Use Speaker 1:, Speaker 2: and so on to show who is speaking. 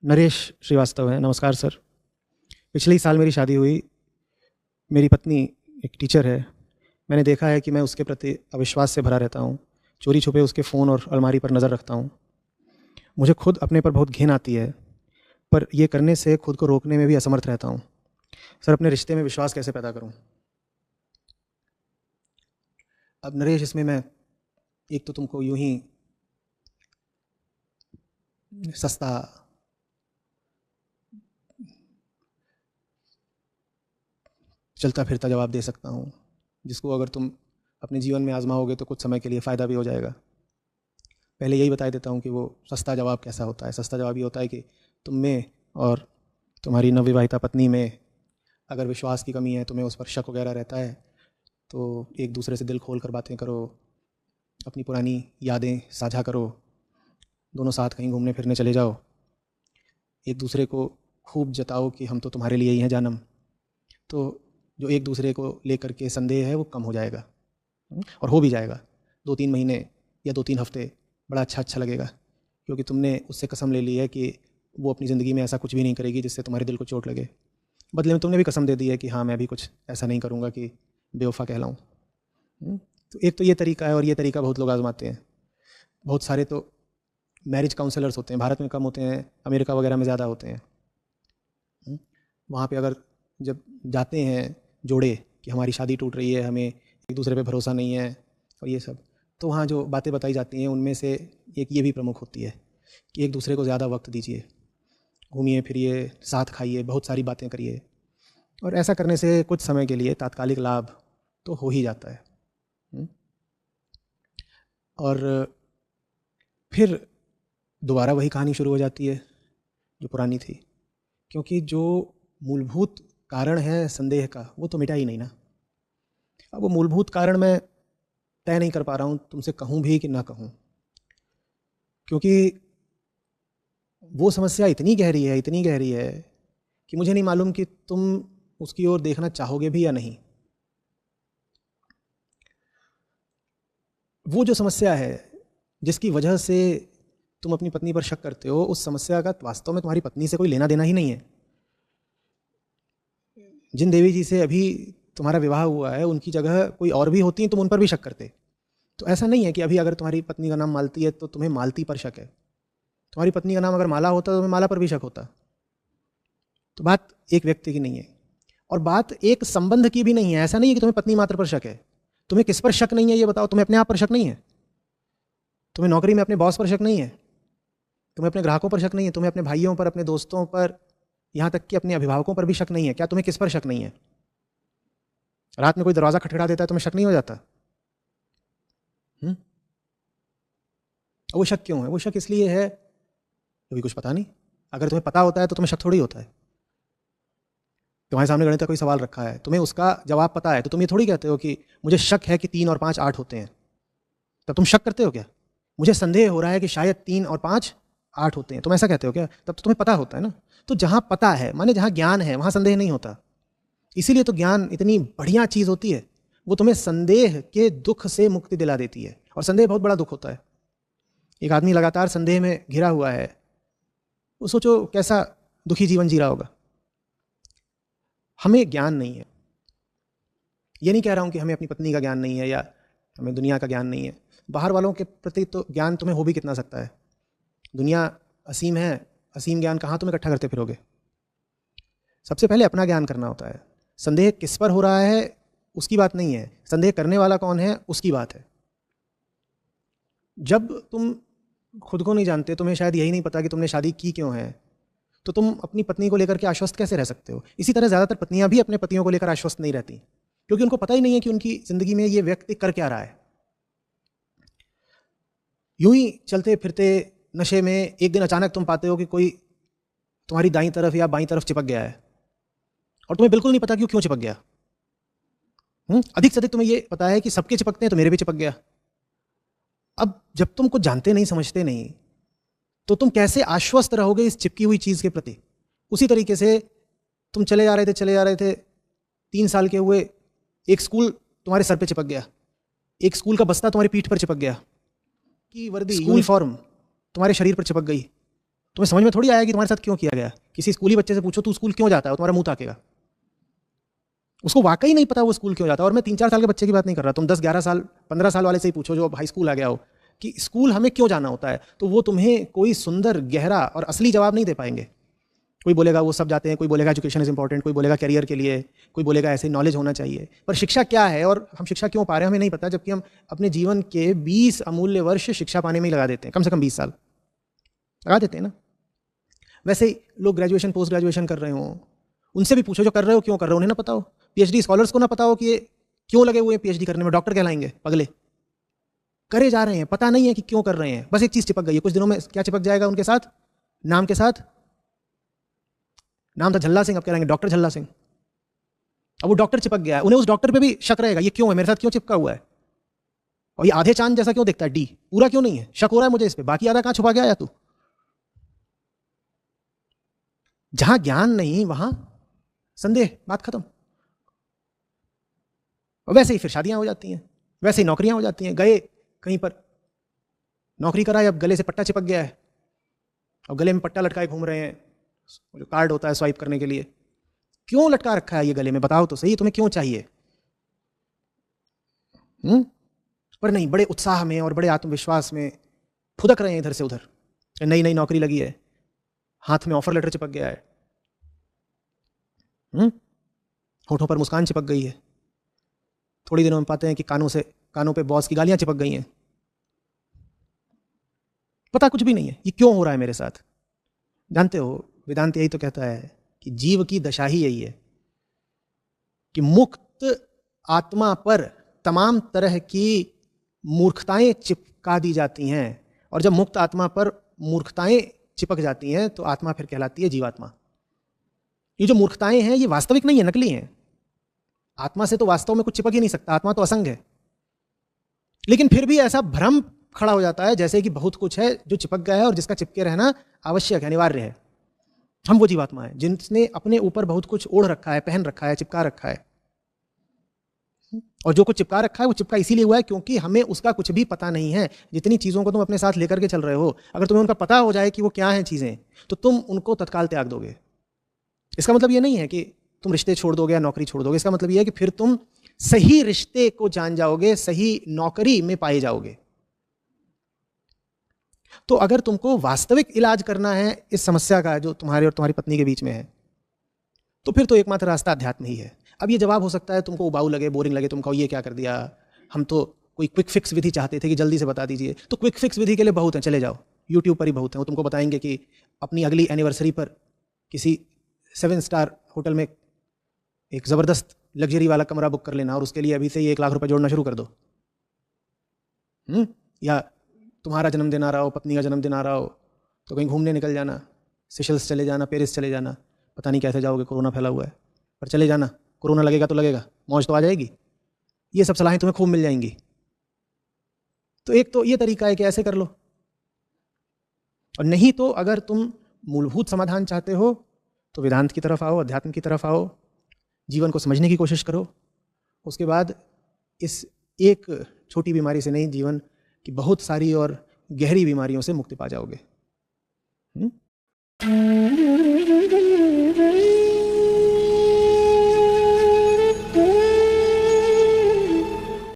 Speaker 1: नरेश श्रीवास्तव है। नमस्कार सर। पिछले ही साल मेरी शादी हुई। मेरी पत्नी एक टीचर है। मैंने देखा है कि मैं उसके प्रति अविश्वास से भरा रहता हूँ। चोरी छुपे उसके फ़ोन और अलमारी पर नज़र रखता हूँ। मुझे खुद अपने पर बहुत घिन आती है, पर यह करने से खुद को रोकने में भी असमर्थ रहता हूँ। सर, अपने रिश्ते में विश्वास कैसे पैदा करूँ? अब नरेश, इसमें मैं एक तो तुमको यूं ही सस्ता चलता फिरता जवाब दे सकता हूँ, जिसको अगर तुम अपने जीवन में आजमाओगे तो कुछ समय के लिए फ़ायदा भी हो जाएगा। पहले यही बता देता हूँ कि वो सस्ता जवाब कैसा होता है। सस्ता जवाब ये होता है कि तुम में और तुम्हारी नवविवाहिता पत्नी में अगर विश्वास की कमी है, तुम्हें उस पर शक वगैरह रहता है, तो एक दूसरे से दिल खोल कर बातें करो, अपनी पुरानी यादें साझा करो, दोनों साथ कहीं घूमने फिरने चले जाओ, एक दूसरे को खूब जताओ कि हम तो तुम्हारे लिए ही हैं जानम। तो जो एक दूसरे को लेकर के संदेह है वो कम हो जाएगा, और हो भी जाएगा। 2-3 महीने या 2-3 हफ्ते बड़ा अच्छा लगेगा, क्योंकि तुमने उससे कसम ले ली है कि वो अपनी ज़िंदगी में ऐसा कुछ भी नहीं करेगी जिससे तुम्हारे दिल को चोट लगे। बदले में तुमने भी कसम दे दी है कि हाँ, मैं भी कुछ ऐसा नहीं करूँगा कि बेवफा कहलाऊँ। तो एक तो ये तरीका है, और ये तरीका बहुत लोग आजमाते हैं। बहुत सारे तो मैरिज काउंसलर्स होते हैं, भारत में कम होते हैं, अमेरिका वगैरह में ज़्यादा होते हैं। वहाँ पे अगर जब जाते हैं जोड़े कि हमारी शादी टूट रही है, हमें एक दूसरे पे भरोसा नहीं है और ये सब, तो वहाँ जो बातें बताई जाती हैं उनमें से एक ये भी प्रमुख होती है कि एक दूसरे को ज़्यादा वक्त दीजिए, घूमिए फिरिए, साथ खाइए, बहुत सारी बातें करिए। और ऐसा करने से कुछ समय के लिए तात्कालिक लाभ तो हो ही जाता है। और फिर दोबारा वही कहानी शुरू हो जाती है जो पुरानी थी, क्योंकि जो मूलभूत कारण है संदेह का वो तो मिटा ही नहीं ना। अब वो मूलभूत कारण मैं तय नहीं कर पा रहा हूँ तुमसे कहूँ भी कि ना कहूँ, क्योंकि वो समस्या इतनी गहरी है कि मुझे नहीं मालूम कि तुम उसकी ओर देखना चाहोगे भी या नहीं। वो जो समस्या है जिसकी वजह से तुम अपनी पत्नी पर शक करते हो, उस समस्या का वास्तव में तुम्हारी पत्नी से कोई लेना देना ही नहीं है। जिन देवी जी से अभी तुम्हारा विवाह हुआ है उनकी जगह कोई और भी होती, तुम उन पर भी शक करते। तो ऐसा नहीं है कि अभी अगर तुम्हारी पत्नी का नाम मालती है तो तुम्हें मालती पर शक है। तुम्हारी पत्नी का नाम अगर माला होता तो तुम्हें माला पर भी शक होता। तो बात एक व्यक्ति की नहीं है, और बात एक संबंध की भी नहीं है। ऐसा नहीं है कि तुम्हें पत्नी मात्र पर शक है। तुम्हें किस पर शक नहीं है ये बताओ? तुम्हें अपने आप पर शक नहीं है? तुम्हें नौकरी में अपने बॉस पर शक नहीं है? तुम्हें अपने ग्राहकों पर शक नहीं है? तुम्हें अपने भाइयों पर, अपने दोस्तों पर, यहाँ तक कि अपने अभिभावकों पर भी शक नहीं है? क्या तुम्हें किस पर शक नहीं है? रात में कोई दरवाज़ा खटखटा देता है, तुम्हें शक नहीं हो जाता? वो शक क्यों है? वो शक इसलिए है क्योंकि कुछ पता नहीं। अगर तुम्हें पता होता है तो तुम्हें शक थोड़ी होता है। तुम्हारे सामने गणित का कोई सवाल रखा है, तुम्हें उसका जवाब पता है, तो तुम ये थोड़ी कहते हो कि मुझे शक है कि 3 और 5 8 होते हैं। तब तुम शक करते हो क्या? मुझे संदेह हो रहा है कि शायद 3 और 5 8 होते हैं, तुम ऐसा कहते हो क्या? तब तो तुम्हें पता होता है ना। तो जहाँ पता है माने जहाँ ज्ञान है वहाँ संदेह नहीं होता। इसीलिए तो ज्ञान इतनी बढ़िया चीज़ होती है। वो तुम्हें संदेह के दुख से मुक्ति दिला देती है, और संदेह बहुत बड़ा दुख होता है। एक आदमी लगातार संदेह में घिरा हुआ है, वो सोचो कैसा दुखी जीवन जी रहा होगा। हमें ज्ञान नहीं है, ये नहीं कह रहा हूँ कि हमें अपनी पत्नी का ज्ञान नहीं है या हमें दुनिया का ज्ञान नहीं है। बाहर वालों के प्रति तो ज्ञान तुम्हें हो भी कितना सकता है। दुनिया असीम है, असीम ज्ञान कहाँ तुम इकट्ठा करते फिरोगे? सबसे पहले अपना ज्ञान करना होता है। संदेह किस पर हो रहा है उसकी बात नहीं है, संदेह करने वाला कौन है उसकी बात है। जब तुम खुद को नहीं जानते, तुम्हें शायद यही नहीं पता कि तुमने शादी की क्यों है, तो तुम अपनी पत्नी को लेकर के आश्वस्त कैसे रह सकते हो? इसी तरह ज़्यादातर पत्नियां भी अपने पतियों को लेकर आश्वस्त नहीं रहती, क्योंकि उनको पता ही नहीं है कि उनकी ज़िंदगी में ये व्यक्ति कर क्या रहा है। यूं ही चलते फिरते नशे में एक दिन अचानक तुम पाते हो कि कोई तुम्हारी दाईं तरफ या बाईं तरफ चिपक गया है, और तुम्हें बिल्कुल नहीं पता कि क्यों चिपक गया। अधिक से अधिक तुम्हें ये पता है कि सबके चिपकते हैं तो मेरे भी चिपक गया। अब जब तुम कुछ जानते नहीं, समझते नहीं, तो तुम कैसे आश्वस्त रहोगे इस चिपकी हुई चीज़ के प्रति? उसी तरीके से तुम चले जा रहे थे 3 साल के हुए, एक स्कूल तुम्हारे सर पे चिपक गया, एक स्कूल का बस्ता तुम्हारी पीठ पर चिपक गया, कि वर्दी यूनिफॉर्म तुम्हारे शरीर पर चिपक गई, तुम्हें समझ में थोड़ी आया कि तुम्हारे साथ क्यों किया गया। किसी स्कूली बच्चे से पूछो तू स्कूल क्यों जाता है, तुम्हारा मुंह ताकेगा। उसको वाकई नहीं पता वो स्कूल क्यों जाता है। और मैं 3-4 साल के बच्चे की बात नहीं कर रहा, तुम 10-11 साल 15 साल वाले से ही पूछो जो हाई स्कूल आ गया हो कि स्कूल हमें क्यों जाना होता है, तो वो तुम्हें कोई सुंदर गहरा और असली जवाब नहीं दे पाएंगे। कोई बोलेगा वो सब जाते हैं, कोई बोलेगा एजुकेशन इज इंपॉर्टेंट, कोई बोलेगा करियर के लिए, कोई बोलेगा ऐसे नॉलेज होना चाहिए। पर शिक्षा क्या है और हम शिक्षा क्यों पा रहे हैं हमें नहीं पता, जबकि हम अपने जीवन के 20 अमूल्य वर्ष शिक्षा पाने में ही लगा देते हैं, कम से कम 20 साल लगा देते हैं ना। वैसे ही लोग ग्रेजुएशन पोस्ट ग्रेजुएशन कर रहे हों, उनसे भी पूछो जो कर रहे हो क्यों कर रहे हो, उन्हें ना पता हो। पीएचडी स्कॉलर्स को ना पता हो कि ये क्यों लगे हुए हैं पीएचडी करने में, डॉक्टर कहलाएंगे पगले, करे जा रहे हैं, पता नहीं है कि क्यों कर रहे हैं। बस एक चीज चिपक गई है, कुछ दिनों में क्या चिपक जाएगा उनके साथ, नाम के साथ। नाम था झल्ला सिंह, अब कह रहे हैं डॉक्टर झल्ला सिंह। अब वो डॉक्टर चिपक गया है, उन्हें उस डॉक्टर पे भी शक रहेगा, ये क्यों है मेरे साथ, क्यों चिपका हुआ है, और ये आधे चांद जैसा क्यों दिखता है, डी पूरा क्यों नहीं है, शक हो रहा है मुझे इस पे, बाकी आधा कहां छुपा गया या तू। जहां ज्ञान नहीं वहां संदेह, बात खत्म। और वैसे ही फिर शादियां हो जाती हैं, वैसे ही नौकरियां हो जाती हैं। गए कहीं पर नौकरी कराई, अब गले से पट्टा चिपक गया है, अब गले में पट्टा लटकाए घूम रहे हैं, जो कार्ड होता है स्वाइप करने के लिए। क्यों लटका रखा है ये गले में, बताओ तो सही, तुम्हें क्यों चाहिए। पर नहीं, बड़े उत्साह में और बड़े आत्मविश्वास में फुदक रहे हैं इधर से उधर, नई नई नौकरी लगी है, हाथ में ऑफर लेटर चिपक गया है, होठों पर मुस्कान चिपक गई है। थोड़ी दिनों में पाते हैं कि कानों पे बॉस की गालियां चिपक गई हैं। पता कुछ भी नहीं है ये क्यों हो रहा है मेरे साथ। जानते हो वेदांत यही तो कहता है कि जीव की दशा ही यही है कि मुक्त आत्मा पर तमाम तरह की मूर्खताएं चिपका दी जाती हैं, और जब मुक्त आत्मा पर मूर्खताएं चिपक जाती हैं तो आत्मा फिर कहलाती है जीवात्मा। ये जो मूर्खताएं हैं ये वास्तविक नहीं है, नकली हैं। आत्मा से तो वास्तव में कुछ चिपक ही नहीं सकता, आत्मा तो असंग है। लेकिन फिर भी ऐसा भ्रम खड़ा हो जाता है जैसे कि बहुत कुछ है जो चिपक गया है और जिसका चिपके रहना आवश्यक है, अनिवार्य है। हम वो जीवात्मा है जिसने अपने ऊपर बहुत कुछ ओढ़ रखा है, पहन रखा है, चिपका रखा है। और जो कुछ चिपका रखा है वो चिपका इसीलिए हुआ है क्योंकि हमें उसका कुछ भी पता नहीं है। जितनी चीज़ों को तुम अपने साथ लेकर के चल रहे हो, अगर तुम्हें उनका पता हो जाए कि वो क्या हैं चीज़ें, तो तुम उनको तत्काल त्याग दोगे। इसका मतलब ये नहीं है कि तुम रिश्ते छोड़ दोगे या नौकरी छोड़ दोगे, इसका मतलब ये है कि फिर तुम सही रिश्ते को जान जाओगे, सही नौकरी में पाए जाओगे। तो अगर तुमको वास्तविक इलाज करना है इस समस्या का जो तुम्हारे और तुम्हारी पत्नी के बीच में है, तो फिर तो एकमात्र रास्ता अध्यात्म ही है। अब ये जवाब हो सकता है तुमको उबाऊ लगे, बोरिंग लगे, तुम कहो ये क्या कर दिया, हम तो कोई क्विक फिक्स विधि चाहते थे कि जल्दी से बता दीजिए। तो क्विक फिक्स विधि के लिए बहुत हैं, चले जाओ यूट्यूब पर ही बहुत हैं, वो तुमको बताएंगे कि अपनी अगली एनिवर्सरी पर किसी 7 स्टार होटल में एक ज़बरदस्त लग्जरी वाला कमरा बुक कर लेना और उसके लिए अभी से ही 1 लाख रुपए जोड़ना शुरू कर दो। या तुम्हारा जन्मदिन आ रहा हो, पत्नी का जन्मदिन आ रहा हो, तो कहीं घूमने निकल जाना, सेशल्स चले जाना, पेरिस चले जाना। पता नहीं कैसे जाओगे, कोरोना फैला हुआ है, पर चले जाना, कोरोना लगेगा तो लगेगा, मौज तो आ जाएगी। ये सब सलाहें तुम्हें खूब मिल जाएंगी। तो एक तो ये तरीका है कि ऐसे कर लो, और नहीं तो अगर तुम मूलभूत समाधान चाहते हो तो वेदांत की तरफ आओ, अध्यात्म की तरफ आओ, जीवन को समझने की कोशिश करो। उसके बाद इस एक छोटी बीमारी से नहीं, जीवन की बहुत सारी और गहरी बीमारियों से मुक्ति पा जाओगे।